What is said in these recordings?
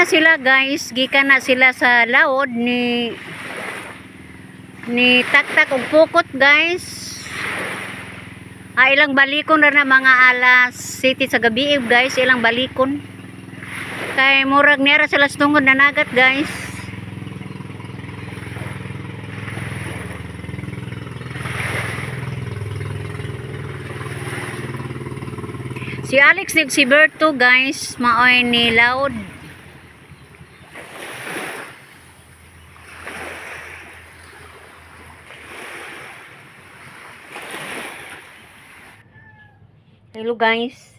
na sila guys, gikan na sila sa laod ni Taktak ug Pukot guys. Ilang balikon na mga alas 7 sa gabi guys, ilang balikon. Kay murag nera sila sa tungod na nagat guys. Si Alex nig si Berto guys, maoy ni laod. Hello guys.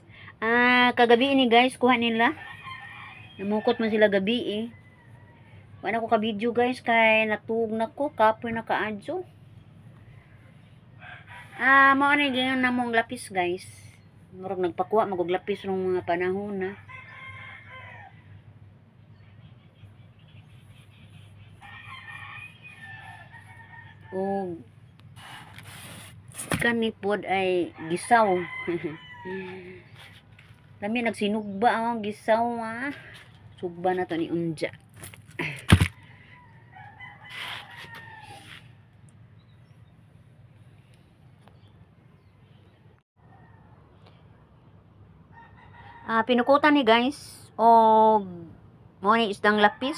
Kagabi ni guys, kuha nila. Namukot man sila gabi eh. Wala ko ka video guys kay natug na ko kapoy na kaadso. Mao ni ganyan namong lapis guys. Murag nagpakuha magog lapis nung mga panahon na. O kanipod ay gisaw. Kami nagsinugba ang gisaw sugba na to ni unja. Pinukutan ni guys og mo ni isdang lapis.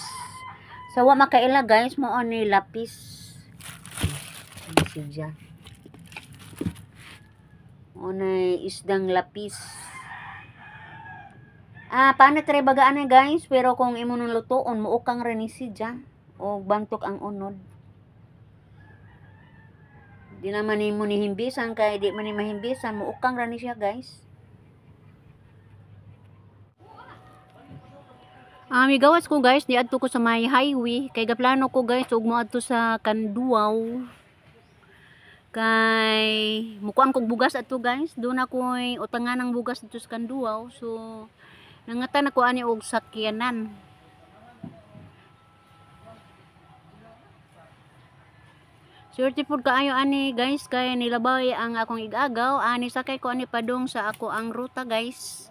Sa wa makaila guys, mo ni lapis. Siya. Mo ni isdang lapis. Paano try bagaan ni guys, pero kung imo nang lutoon, muukang rin ni siya o bantok ang unod. Di naman ni mo ni himbisan kay di man ni mahimbisan, muukang rin ni siya guys. Migawas ko guys, di adto ko sa may highway kay gaplano ko guys ug moadto sa Kanduaw. Kay mukuan kog bugas adto guys, doon ako'y utangan ng bugas dito sa Kanduaw. So nangatan ako ani og sakyanan. Swerte pud kaayo ani guys kay nilabay ang akong igagaw, ani sakay ko ani padung sa ako ang ruta guys.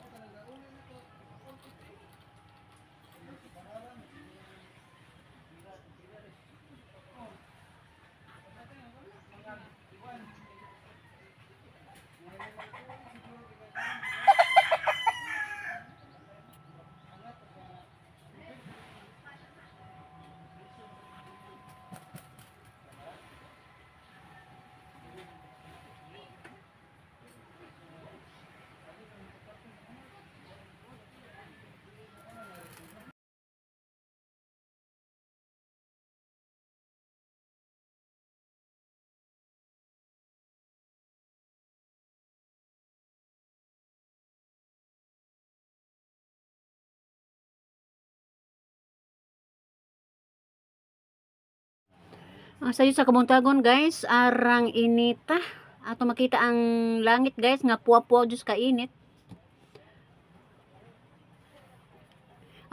Sayo sa kabuntagon guys, arang inita. Ato makita ang langit guys, nga puwa-puwa Diyos ka init.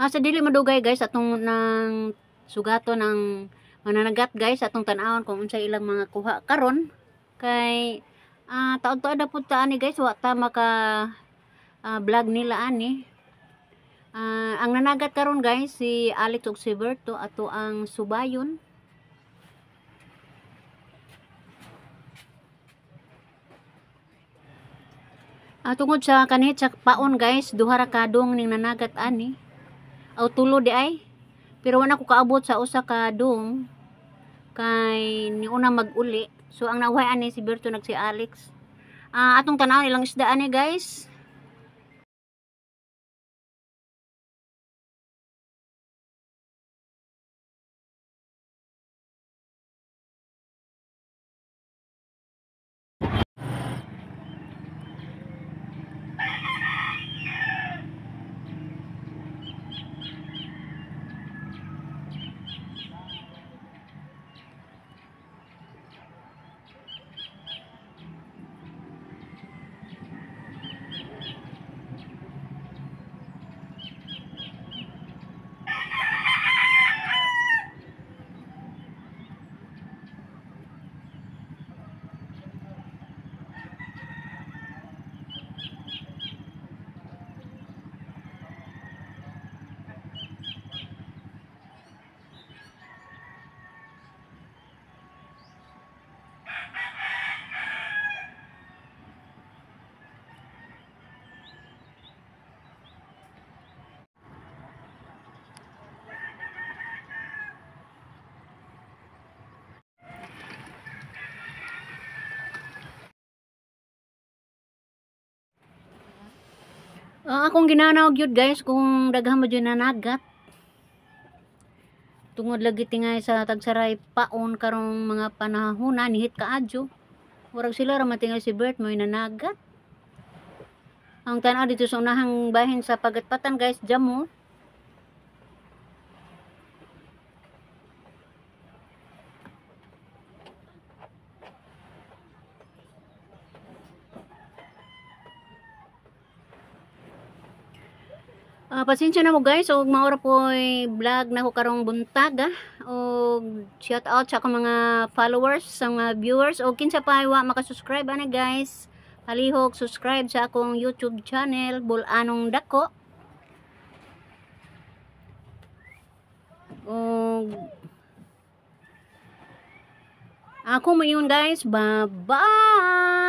Sa dili madugay guys, atong nang sugato ng mananagat guys, atong tanawon kung unsa ilang mga kuha karon. Kay taod-taod na pud ta ani guys, wa ta maka vlog nila ani. Ang nanagat karon guys, si Alex ug si Berto, ato ang subayon. Tungod sa kanit sa paon guys, duha ra kadong ning nanagat ani. Aw tulo di ay. Pero wala ko kaabot sa usa ka dong kay ni una mag-uli. So ang nahuay ani si Berto nag si Alex. Atong tan-aw ilang isda ani guys. Akong ginanaw gyud guys kung daghan mo dyan nanagat. Tungod lagi tingay sa tagsaray paon karong mga panahona nihit kaadyo. Murag sila ra matingay si Bert mo nanagat. Ang tanaw dito sa unahang bahin sa Pagatpatan guys, jamo. Pasensya na mo guys, og maura po vlog na ko karong buntag og shout out sa akong mga followers, sa mga viewers og kinsa pa wa maka-subscribe ana guys. Palihog subscribe sa akong YouTube channel Bulanong Dako. Og ako mo yun guys, bye bye.